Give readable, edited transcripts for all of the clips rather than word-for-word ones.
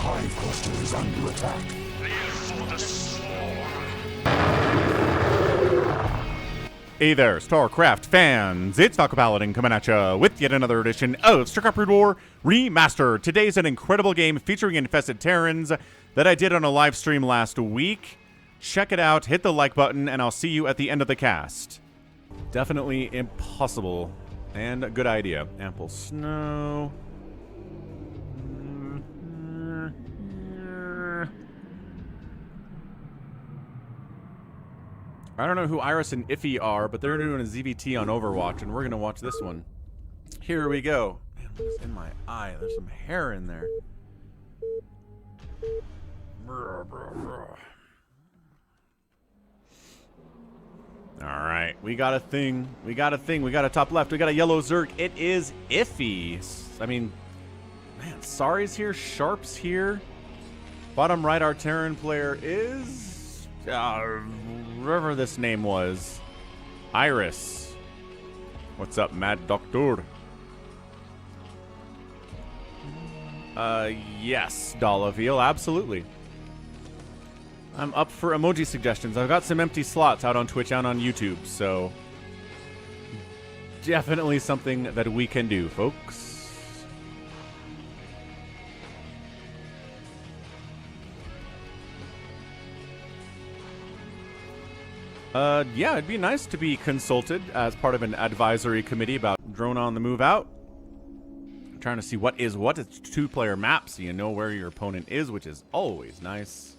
hive cluster is under attack. Hey there, StarCraft fans! It's Falco Paladin coming at ya with yet another edition of StarCraft Brood War Remastered. Today's an incredible game featuring Infested Terrans that I did on a live stream last week. Check it out, hit the like button, and I'll see you at the end of the cast. Definitely impossible and a good idea. Ample snow. I don't know who Iris and Iffy are, but they're doing a ZVT on Overwatch, and we're going to watch this one. Here we go. Man, what's in my eye? There's some hair in there. Alright, we got a thing. We got a top left. We got a yellow Zerg. It is Iffy. I mean, man, Sari's here. Sharp's here. Bottom right, our Terran player is... whatever this name was. Iris. What's up, Mad Doctor? Yes, Dollaville, absolutely. I'm up for emoji suggestions. I've got some empty slots out on Twitch and on YouTube, so definitely something that we can do, folks. Yeah, it'd be nice to be consulted as part of an advisory committee about drone on the move out. I'm trying to see what is what. It's a two-player map, so you know where your opponent is, which is always nice.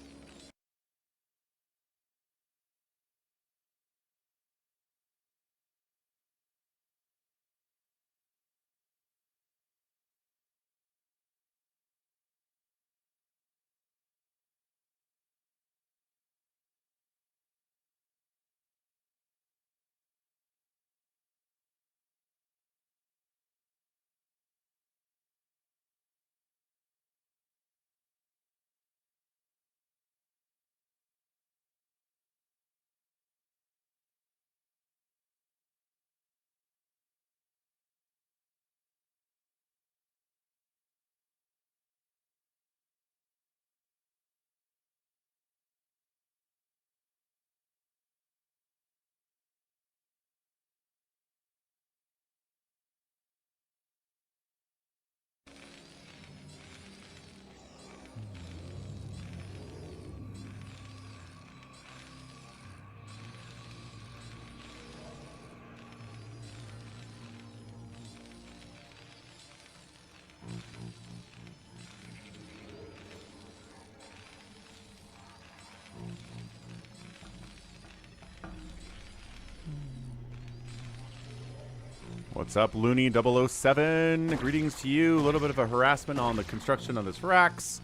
What's up, Looney007? Greetings to you. A little bit of a harassment on the construction of this Rax,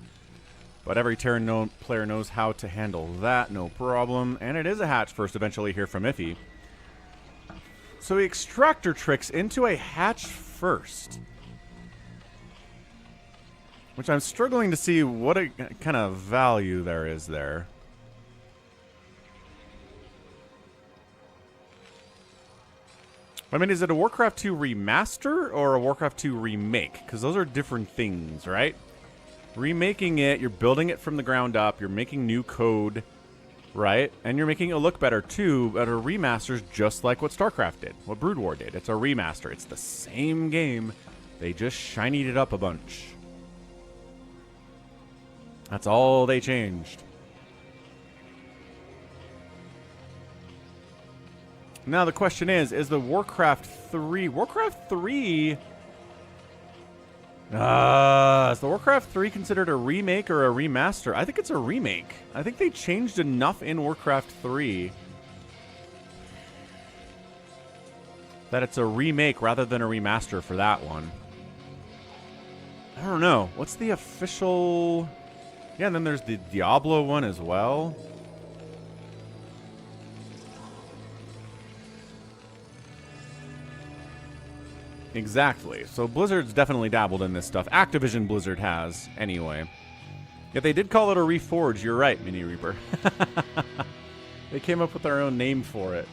but every Terran player knows how to handle that, no problem. And it is a hatch first, eventually hear from Iffy. So he extractor tricks into a hatch first, which I'm struggling to see what a kind of value there is there. I mean, is it a Warcraft 2 remaster or a Warcraft 2 remake? Because those are different things, right? Remaking it, you're building it from the ground up, you're making new code, right? And you're making it look better too, but a remaster's just like what StarCraft did, what Brood War did. It's a remaster. It's the same game. They just shinied it up a bunch. That's all they changed. Now the question is the Warcraft 3... Warcraft 3... is the Warcraft 3 considered a remake or a remaster? I think it's a remake. I think they changed enough in Warcraft 3 that it's a remake rather than a remaster for that one. I don't know. What's the official... Yeah, and then there's the Diablo one as well. Exactly. So Blizzard's definitely dabbled in this stuff. Activision Blizzard has, anyway. Yet they did call it a Reforge. You're right, Mini Reaper. They came up with their own name for it.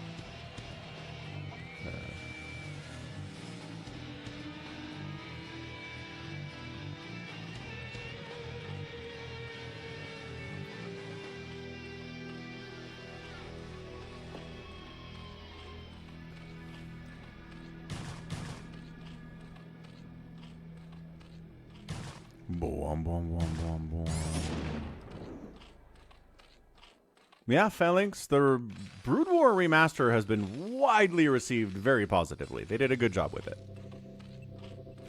Boom, boom, boom, boom, boom. Yeah, Phalanx, the Brood War remaster has been widely received very positively. They did a good job with it.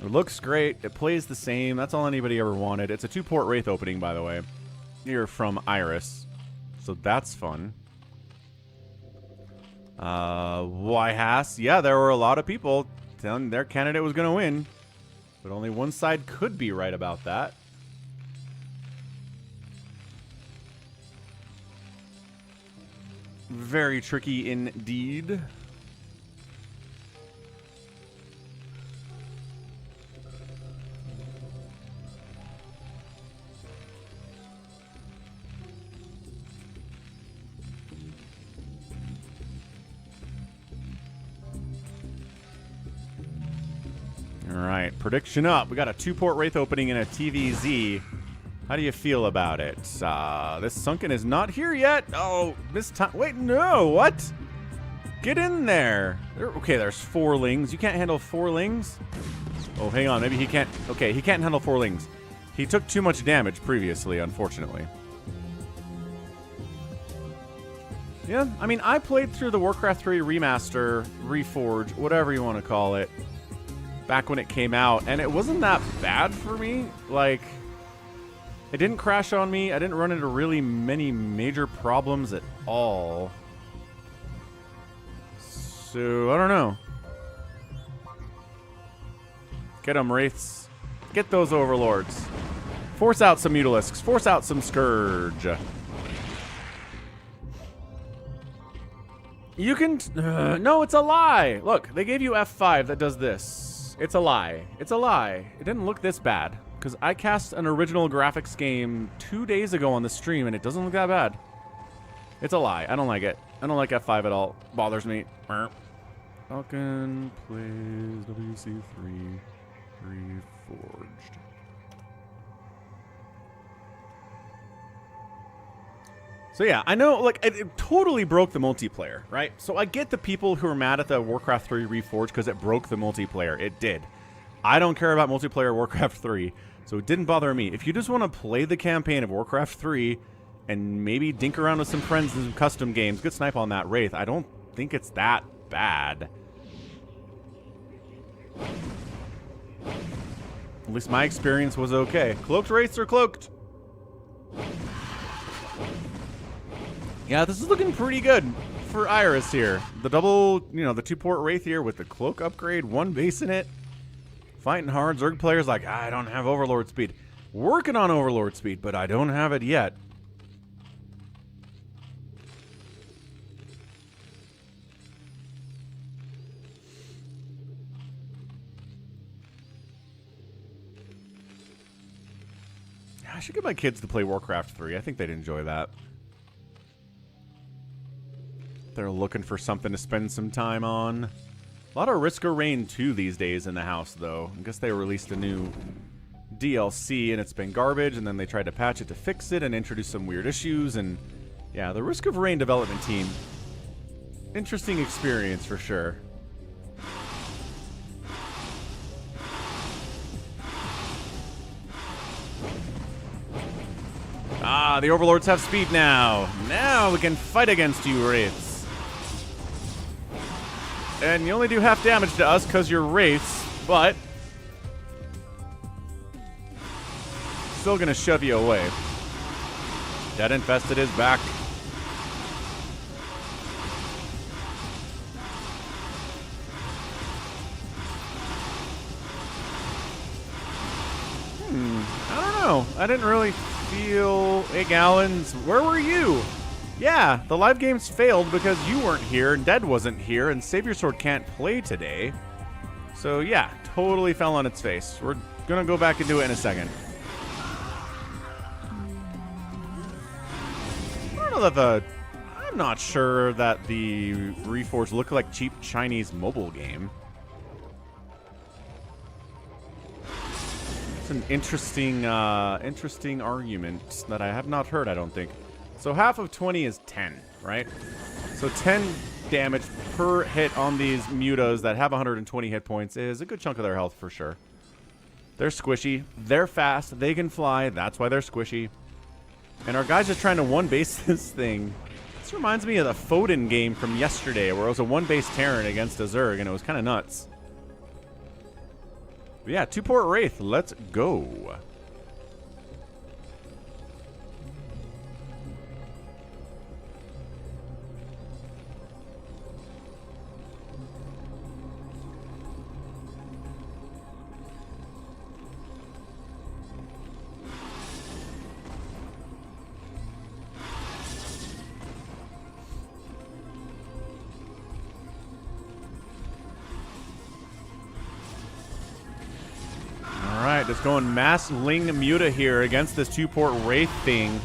It looks great. It plays the same. That's all anybody ever wanted. It's a 2-port Wraith opening, by the way. Here from Iris. So that's fun. Why Haas? Yeah, there were a lot of people telling their candidate was going to win. But only one side could be right about that. Very tricky indeed. All right, prediction up. We got a 2-port Wraith opening and a TVZ. How do you feel about it? This Sunken is not here yet. Oh, this time. Wait, no. What? Get in there. Okay, there's 4 lings. You can't handle 4 lings? Oh, hang on. Maybe he can't. Okay, he can't handle 4 lings. He took too much damage previously, unfortunately. Yeah, I mean, I played through the Warcraft 3 Remaster, Reforge, whatever you want to call it, back when it came out, and it wasn't that bad for me. Like, it didn't crash on me. I didn't run into really many major problems at all. So, I don't know. Get them, Wraiths. Get those Overlords. Force out some Mutalisks. Force out some Scourge. You can... no, it's a lie. Look, they gave you F5 that does this. It's a lie. It's a lie. It didn't look this bad. Because I cast an original graphics game 2 days ago on the stream, and it doesn't look that bad. It's a lie. I don't like it. I don't like F5 at all. Bothers me. Falcon plays WC3 Reforged. So yeah, I know, like, it totally broke the multiplayer, right? So I get the people who are mad at the Warcraft 3 Reforged because it broke the multiplayer. It did. I don't care about multiplayer Warcraft 3, so it didn't bother me. If you just want to play the campaign of Warcraft 3 and maybe dink around with some friends in some custom games, good snipe on that Wraith. I don't think it's that bad. At least my experience was okay. Cloaked Wraiths are cloaked. Yeah, this is looking pretty good for Iris here. The double, you know, the 2-port Wraith here with the cloak upgrade, 1 base in it. Fighting hard. Zerg players like, I don't have Overlord speed. Working on Overlord speed, but I don't have it yet. I should get my kids to play Warcraft 3. I think they'd enjoy that. They're looking for something to spend some time on. A lot of Risk of Rain 2 these days in the house, though. I guess they released a new DLC, and it's been garbage, and then they tried to patch it to fix it and introduce some weird issues, and yeah, the Risk of Rain development team. Interesting experience for sure. Ah, the Overlords have speed now. Now we can fight against you, Wraiths. And you only do half damage to us because you're Wraiths, but still gonna shove you away. Dead Infested is back. I don't know. I didn't really feel... Hey, Gallons, where were you? Yeah, the live games failed because you weren't here, and Dead wasn't here, and Savior Sword can't play today. So yeah, totally fell on its face. We're gonna go back and do it in a second. I don't know that the... I'm not sure that the Reforged look like cheap Chinese mobile game. It's an interesting, interesting argument that I have not heard, I don't think. So half of 20 is 10, right? So 10 damage per hit on these mutas that have 120 hit points is a good chunk of their health for sure. They're squishy. They're fast. They can fly. That's why they're squishy. And our guy's just trying to one-base this thing. This reminds me of the Foden game from yesterday, where it was a one-base Terran against a Zerg, and it was kind of nuts. But yeah, 2-port Wraith. Let's go. Alright, just going mass Ling Muta here against this 2-port Wraith thing.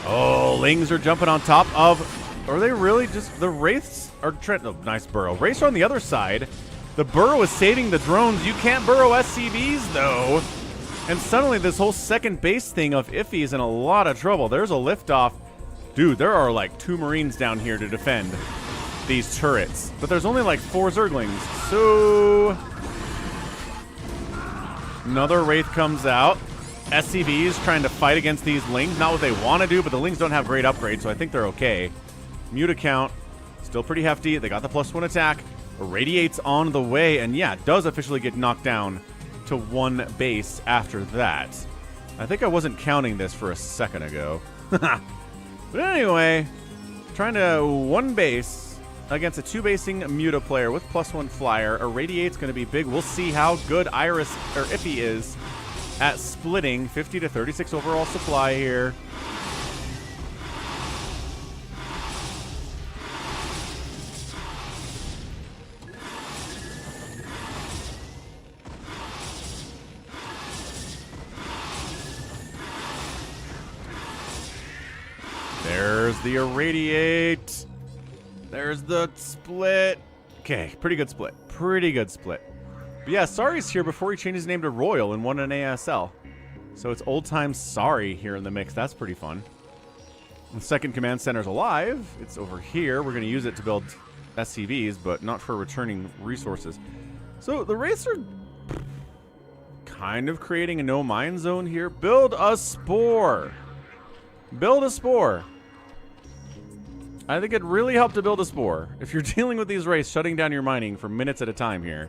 Oh, Lings are jumping on top of... Are they really just... The Wraiths are... Oh, nice burrow. Wraiths are on the other side. The burrow is saving the drones. You can't burrow SCVs, though. And suddenly this whole second base thing of Iffy is in a lot of trouble. There's a liftoff. Dude, there are like 2 Marines down here to defend these turrets. But there's only like 4 Zerglings. So... Another Wraith comes out. SCVs trying to fight against these Lings. Not what they want to do, but the Lings don't have great upgrades, so I think they're okay. Muta count, still pretty hefty. They got the +1 attack. Irradiates on the way, and yeah, does officially get knocked down to 1 base after that. I think I wasn't counting this for a second ago. But anyway, trying to 1 base against a 2-basing Muta player with +1 flyer. Irradiate's going to be big. We'll see how good Iris or Iffy is at splitting. 50 to 36 overall supply here. There's the Irradiate. There's the split. Okay, pretty good split. Pretty good split. But yeah, Sari's here before he changed his name to Royal and won an ASL. So it's old time Sari here in the mix. That's pretty fun. The second command center's alive. It's over here. We're going to use it to build SCVs, but not for returning resources. So the Wraiths are kind of creating a no-mine zone here. Build a Spore. Build a Spore. I think it really helped to build a Spore. If you're dealing with these Wraiths, shutting down your mining for minutes at a time here.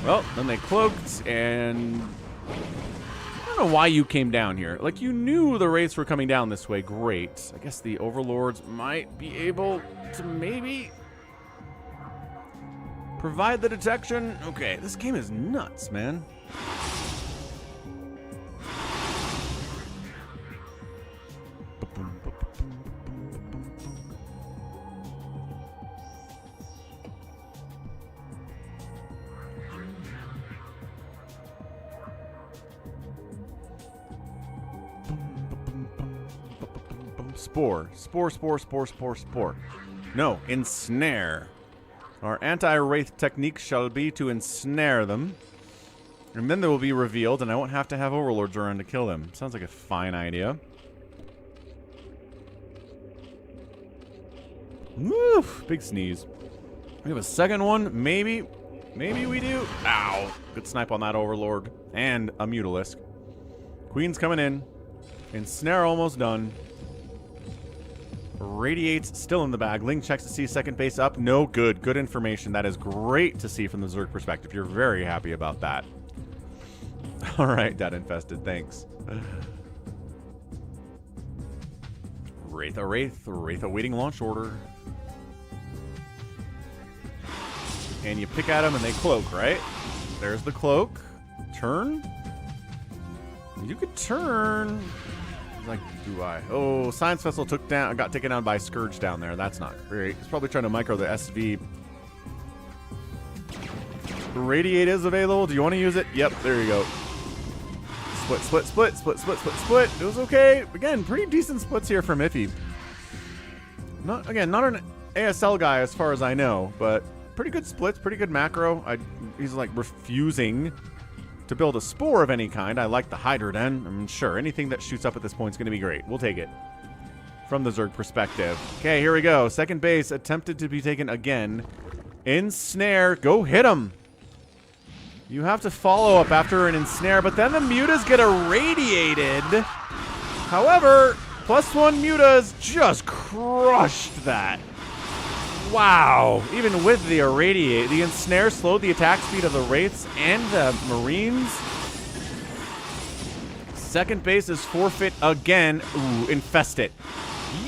Well, then they cloaked, and I don't know why you came down here. Like, you knew the Wraiths were coming down this way. Great. I guess the Overlords might be able to maybe provide the detection. Okay, this game is nuts, man. Spore. Spore, spore, spore, spore, spore. No, ensnare. Our anti-wraith technique shall be to ensnare them. And then they will be revealed, and I won't have to have overlords around to kill them. Sounds like a fine idea. Woof! Big sneeze. We have a second one? Maybe. Maybe we do. Ow. Good snipe on that overlord. And a mutalisk. Queen's coming in. Ensnare almost done. Radiates still in the bag. Ling checks to see second base up. No good. Good information. That is great to see from the Zerg perspective. You're very happy about that. All right, Dad Infested. Thanks. Wraith awaiting launch order. And you pick at them and they cloak, right? There's the cloak. Turn. You could turn. Like, do I? Oh, Science Vessel got taken down by Scourge down there. That's not great. He's probably trying to micro the SV. Radiate is available. Do you want to use it? Yep, there you go. Split, split, split, split, split, split, split. It was okay. Again, pretty decent splits here from Iffy. Not an ASL guy as far as I know, but pretty good splits, pretty good macro. He's like refusing to build a Spore of any kind. I like the Hydra Den. I'm sure anything that shoots up at this point is going to be great. We'll take it from the Zerg perspective. Okay, here we go. Second base attempted to be taken again. Ensnare. Go hit him. You have to follow up after an ensnare, but then the mutas get irradiated. However, +1 mutas just crushed that. Wow. Even with the irradiate, the ensnare slowed the attack speed of the Wraiths and the Marines. Second base is forfeit again. Ooh, Infested.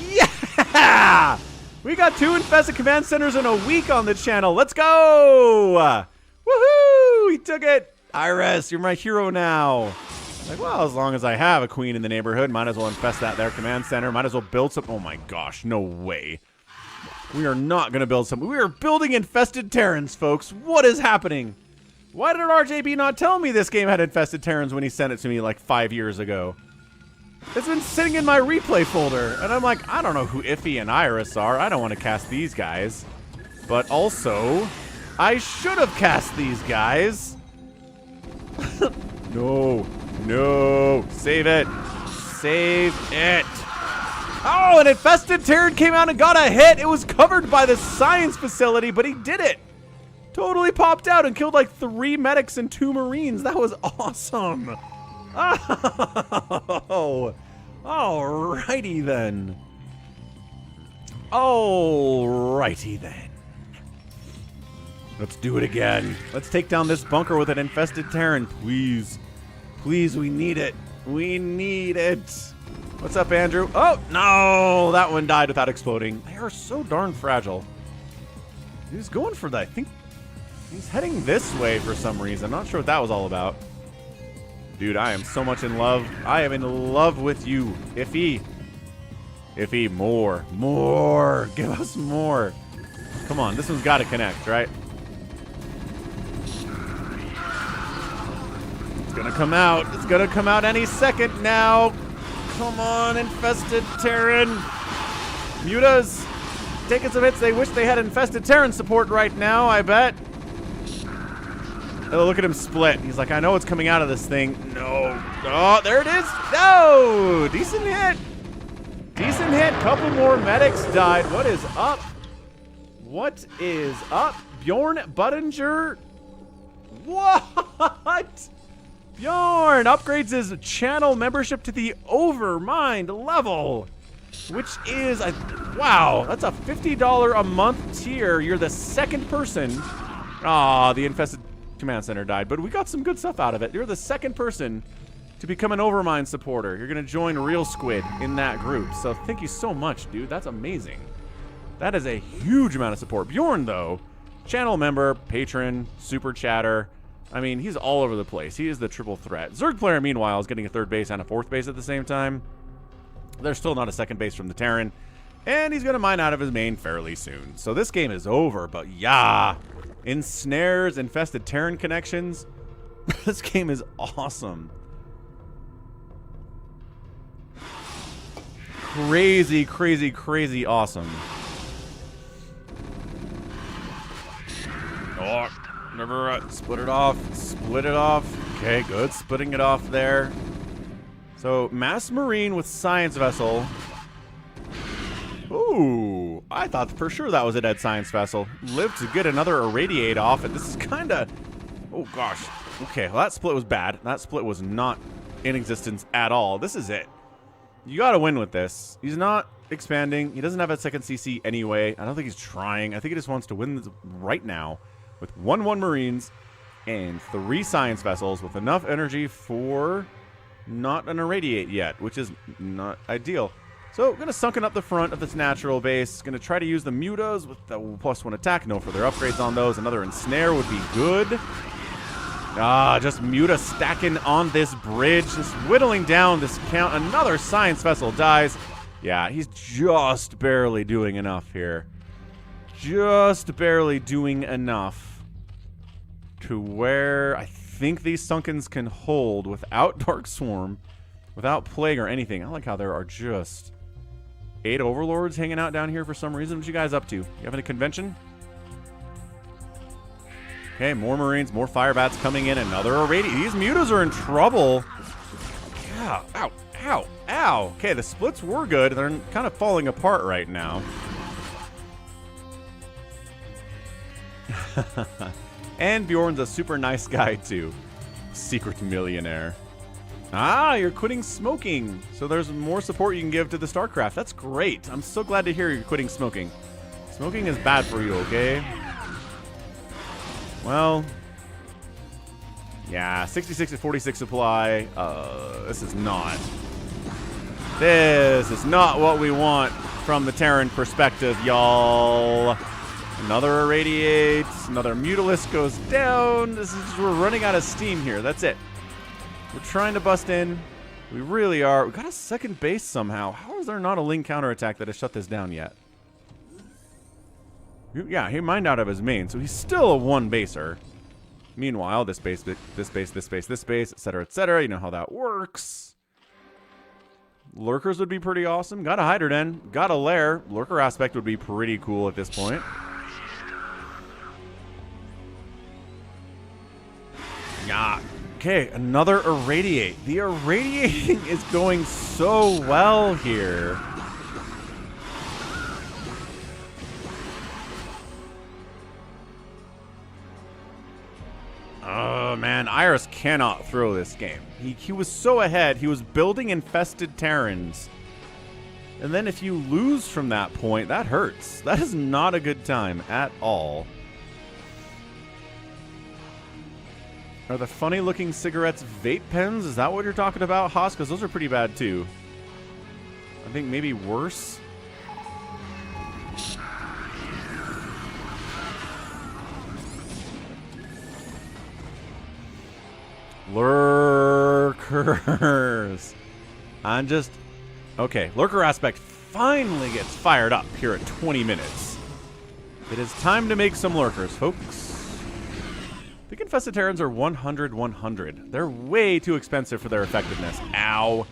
Yeah! We got 2 Infested command centers in a week on the channel. Let's go! Woohoo! He took it. Iris, you're my hero now. Like, well, as long as I have a queen in the neighborhood, might as well infest that there command center. Might as well build some. Oh my gosh, no way. We are not going to build some. We are building infested Terrans, folks. What is happening? Why did RJB not tell me this game had infested Terrans when he sent it to me like 5 years ago? It's been sitting in my replay folder. And I'm like, I don't know who Iffy and Iris are. I don't want to cast these guys. But also, I should have cast these guys. No. No. Save it. Save it. Oh, an infested Terran came out and got a hit. It was covered by the science facility, but he did it. Totally popped out and killed like 3 medics and 2 Marines. That was awesome. Oh. Alrighty then. Alrighty then. Let's do it again. Let's take down this bunker with an infested Terran, please. Please, we need it. We need it. What's up, Andrew? Oh, no. That one died without exploding. They are so darn fragile. He's going for that. I think he's heading this way for some reason. I'm not sure what that was all about. Dude, I am so much in love. I am in love with you, Iffy. Iffy, more. More. Give us more. Come on. This one's got to connect, right? It's going to come out. It's going to come out any second now. Come on, infested Terran. Mutas taking some hits. They wish they had infested Terran support right now, I bet. Oh, look at him split. He's like, I know it's coming out of this thing. No. Oh, there it is. No. Decent hit. Decent hit. Couple more medics died. What is up? What is up? Bjorn Buttinger. What? Bjorn upgrades his channel membership to the Overmind level, which is a, wow, that's a $50 a month tier. You're the second person. Ah, the infested command center died, but we got some good stuff out of it. You're the second person to become an Overmind supporter. You're gonna join Real Squid in that group. So thank you so much, dude. That's amazing. That is a huge amount of support. Bjorn, though, channel member, patron, super chatter. I mean, he's all over the place. He is the triple threat. Zerg player, meanwhile, is getting a 3rd base and a 4th base at the same time. There's still not a 2nd base from the Terran. And he's going to mine out of his main fairly soon. So this game is over, but yeah. Ensnares, infested Terran connections. This game is awesome. Crazy, crazy, crazy awesome. Oh. Never split it off. Split it off. Okay, good. Splitting it off there. So, Mass Marine with Science Vessel. Ooh, I thought for sure that was a dead Science Vessel. Lived to get another Irradiate off, and this is kind of... Oh, gosh. Okay, well, that split was bad. That split was not in existence at all. This is it. You got to win with this. He's not expanding. He doesn't have a 2nd CC anyway. I don't think he's trying. I think he just wants to win this right now. With 1/1 Marines and 3 Science Vessels with enough energy for not an Irradiate yet, which is not ideal. So, going to sunken up the front of this natural base. Going to try to use the mutas with the +1 attack. No further upgrades on those. Another ensnare would be good. Ah, just muta stacking on this bridge. Just whittling down this count. Another Science Vessel dies. Yeah, he's just barely doing enough here. Just barely doing enough to where I think these Sunkens can hold without Dark Swarm, without Plague or anything. I like how there are just 8 Overlords hanging out down here for some reason. What you guys up to? You having a convention? Okay, more Marines, more Firebats coming in. Another Irradiate. These mutas are in trouble. Yeah, ow, ow, ow. Okay, the splits were good. They're kind of falling apart right now. And Bjorn's a super nice guy, too. Secret millionaire. Ah, you're quitting smoking. So there's more support you can give to the StarCraft. That's great. I'm so glad to hear you're quitting smoking. Smoking is bad for you, okay? Well, yeah, 66 at 46 supply. This is not what we want from the Terran perspective, y'all. Another irradiate, another Mutalisk goes down. We're running out of steam here. That's it. We're trying to bust in. We really are. We got a second base somehow. How is there not a Ling counterattack that has shut this down yet? Yeah, he mined out of his main, so he's still a one-baser. Meanwhile, this base, this base, this base, this base, etc., etc. You know how that works. Lurkers would be pretty awesome. Got a Hydra Den. Got a Lair. Lurker aspect would be pretty cool at this point. Yeah. Okay, another Irradiate. The Irradiating is going so well here. Oh, man. Iris cannot throw this game. He was so ahead. He was building infested Terrans. And then if you lose from that point, that hurts. That is not a good time at all. Are the funny-looking cigarettes vape pens? Is that what you're talking about, Haas? Because those are pretty bad, too. I think maybe worse. Lurkers. I'm just... Okay, Lurker aspect finally gets fired up here at 20 minutes. It is time to make some Lurkers, folks. The Infested Terrans are 100-100. They're way too expensive for their effectiveness. Ow.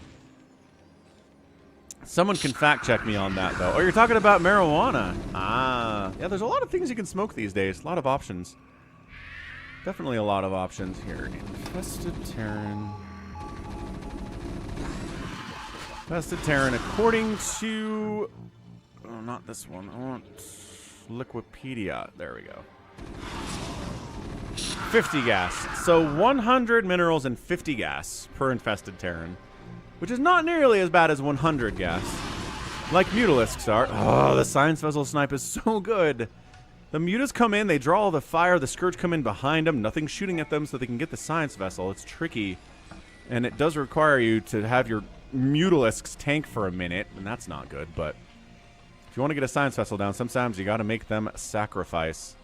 Someone can fact check me on that, though. Oh, you're talking about marijuana. Ah. Yeah, there's a lot of things you can smoke these days. A lot of options. Definitely a lot of options here. Infested Terran. Infested Terran according to... Oh, not this one. I want Liquipedia. There we go. 50 gas. So 100 minerals and 50 gas per infested Terran, which is not nearly as bad as 100 gas, like Mutalisks are. Oh, the Science Vessel snipe is so good. The Mutas come in, they draw all the fire, the Scourge come in behind them, nothing's shooting at them so they can get the Science Vessel. It's tricky, and it does require you to have your Mutalisks tank for a minute, and that's not good, but if you want to get a Science Vessel down, sometimes you got to make them sacrifice.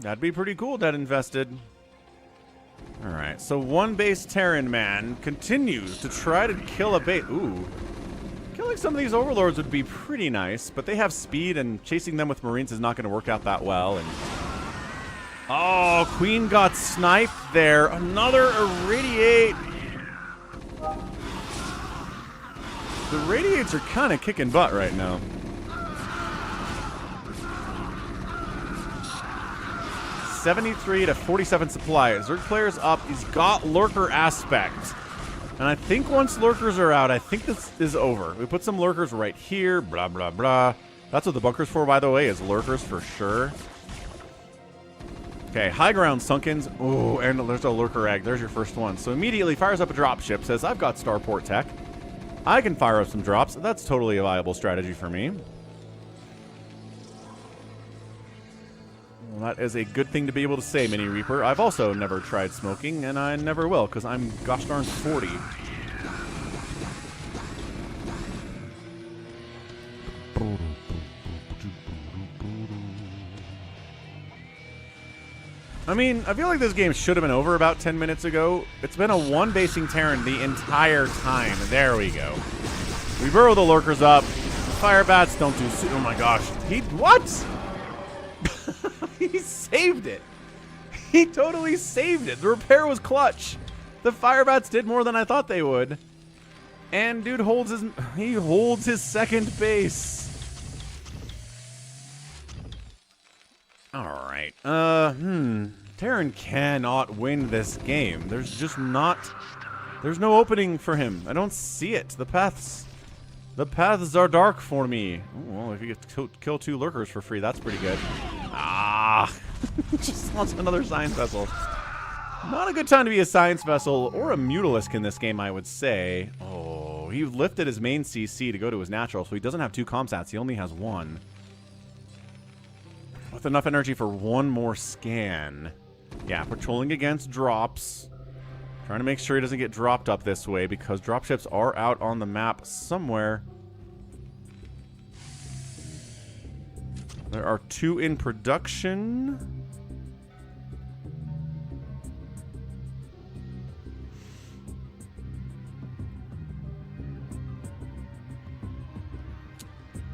That'd be pretty cool, Dead Infested. Alright, so one base Terran man continues to try to kill a base. Ooh. Killing some of these Overlords would be pretty nice, but they have speed, and chasing them with Marines is not going to work out that well. And oh, Queen got sniped there. Another Irradiate. The Radiates are kind of kicking butt right now. $73 to 47 supply. Zerg player's up. He's got Lurker aspect. And I think once Lurkers are out, I think this is over. We put some Lurkers right here. Blah, blah, blah. That's what the bunker's for, by the way, is Lurkers for sure. Okay, high ground Sunkens. Oh, and there's a Lurker egg. There's your first one. So immediately fires up a dropship. Says, I've got starport tech. I can fire up some drops. That's totally a viable strategy for me. Well, that is a good thing to be able to say, Mini Reaper. I've also never tried smoking, and I never will, because I'm gosh darn 40. I mean, I feel like this game should have been over about 10 minutes ago. It's been a one-basing Terran the entire time. There we go. We burrow the Lurkers up. Fire bats don't do... Oh my gosh. What? He saved it. He totally saved it. The repair was clutch. The Firebats did more than I thought they would. And dude holds his second base. All right. Terran cannot win this game. There's no opening for him. I don't see it. The paths The paths are dark for me. Ooh, well, if you get to kill 2 lurkers for free, that's pretty good. Ah! Just lost another science vessel. Not a good time to be a science vessel or a mutalisk in this game, I would say. Oh, he lifted his main CC to go to his natural, so he doesn't have 2 comsats. He only has 1. With enough energy for 1 more scan. Yeah, patrolling against drops. Trying to make sure he doesn't get dropped up this way because dropships are out on the map somewhere. There are 2 in production.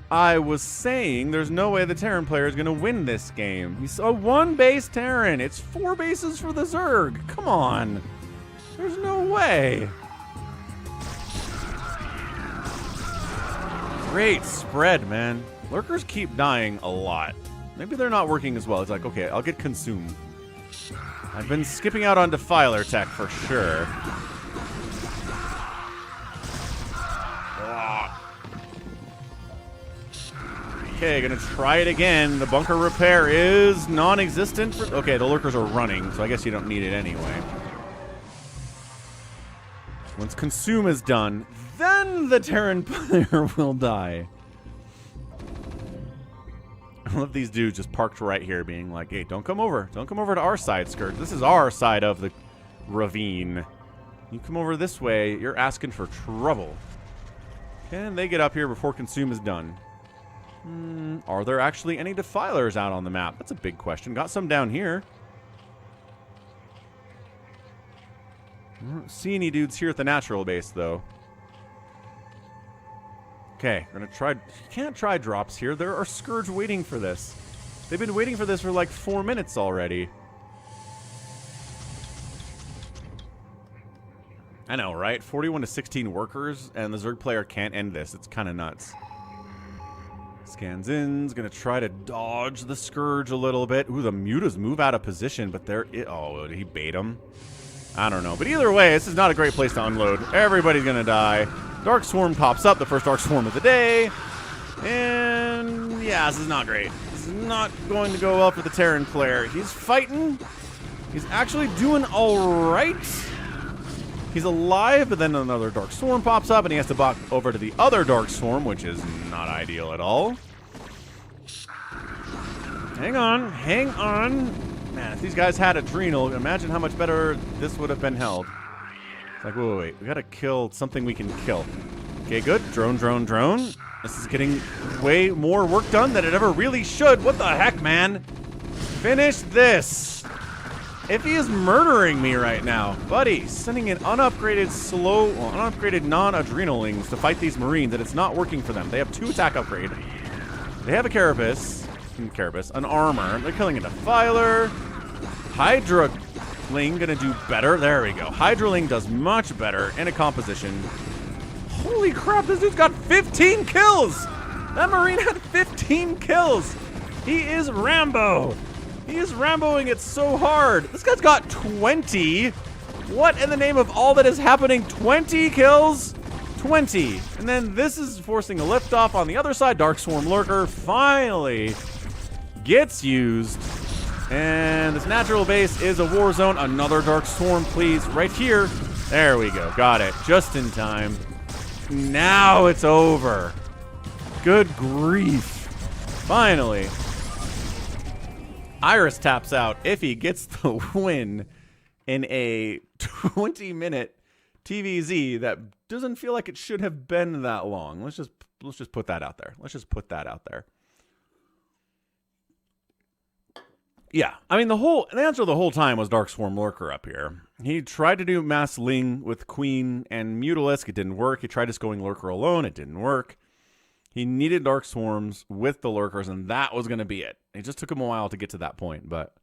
I was saying there's no way the Terran player is going to win this game. He's a 1-base Terran. It's 4 bases for the Zerg. Come on. There's no way. Great spread, man. Lurkers keep dying a lot. Maybe they're not working as well. It's like, okay, I'll get consumed. I've been skipping out on Defiler tech for sure. Okay, gonna try it again. The bunker repair is non-existent. Okay, the lurkers are running, so I guess you don't need it anyway. Once consume is done, then the Terran player will die. I love these dudes just parked right here being like, hey, don't come over. Don't come over to our side, Skirt. This is our side of the ravine. You come over this way, you're asking for trouble. Can they get up here before consume is done? Are there actually any defilers out on the map? That's a big question. Got some down here. I don't see any dudes here at the natural base, though. Okay, we're gonna try. You can't try drops here. There are Scourge waiting for this. They've been waiting for this for like 4 minutes already. I know, right? 41 to 16 workers, and the Zerg player can't end this. It's kind of nuts. Scans in. Is gonna try to dodge the Scourge a little bit. Ooh, the Mutas move out of position, but they're. Oh, did he bait him? I don't know. But either way, this is not a great place to unload. Everybody's gonna die. Dark Swarm pops up, the first Dark Swarm of the day. And yeah, this is not great. This is not going to go well for the Terran player. He's fighting. He's actually doing alright. He's alive, but then another Dark Swarm pops up, and he has to walk over to the other Dark Swarm, which is not ideal at all. Hang on. Hang on. Man, if these guys had Adrenal, imagine how much better this would have been held. It's like, wait. We gotta kill something we can kill. Okay, good. Drone, drone, drone. This is getting way more work done than it ever really should. What the heck, man? Finish this. Iffy is murdering me right now. Buddy, sending in unupgraded unupgraded non-adrenalings to fight these Marines, and it's not working for them. They have 2 attack upgrade. They have a Carapace, an armor. They're killing a Defiler. Hydraling gonna do better. There we go. Hydraling does much better in a composition. Holy crap, this dude's got 15 kills! That Marine had 15 kills! He is Rambo! He is Ramboing it so hard. This guy's got 20. What in the name of all that is happening? 20 kills? 20. And then this is forcing a liftoff on the other side. Dark Swarm Lurker finally gets used. And this natural base is a war zone. Another Dark Swarm, please. Right here. There we go. Got it. Just in time. Now it's over. Good grief. Finally. Iris taps out. Iffy gets the win in a 20-minute TVZ that doesn't feel like it should have been that long. Let's just put that out there. Let's just put that out there. Yeah, I mean, the answer the whole time was Dark Swarm Lurker up here. He tried to do Mass Ling with Queen and Mutalisk. It didn't work. He tried just going Lurker alone. It didn't work. He needed Dark Swarms with the Lurkers, and that was going to be it. It just took him a while to get to that point, but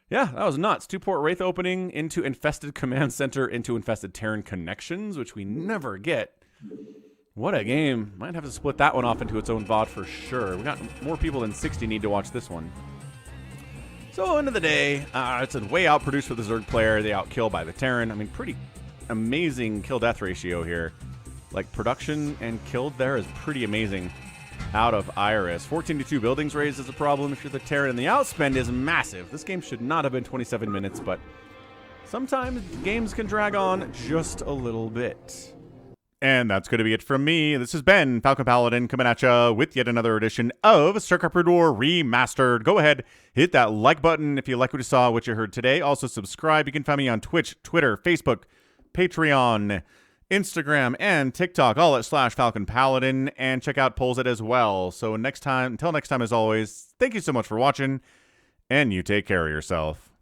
yeah, that was nuts. 2-port Wraith opening into Infested Command Center into Infested Terran Connections, which we never get. What a game. Might have to split that one off into its own VOD for sure. We got more people than 60 need to watch this one. So, end of the day, it's a way outproduced for the Zerg player. They outkill by the Terran. I mean, pretty amazing kill-death ratio here. like production and killed there is pretty amazing out of Iris. 14 to 2 buildings raised is a problem if you're the Terran, and the outspend is massive. This game should not have been 27 minutes, but sometimes games can drag on just a little bit. And that's going to be it from me. This has been Falcon Paladin coming at you with yet another edition of StarCraft Brood War Remastered. Go ahead, hit that like button if you like what you saw, what you heard today. Also subscribe. You can find me on Twitch, Twitter, Facebook, Patreon, Instagram, and TikTok, all at /Falcon Paladin, and check out Polls as well. So until next time, as always, thank you so much for watching, and you take care of yourself.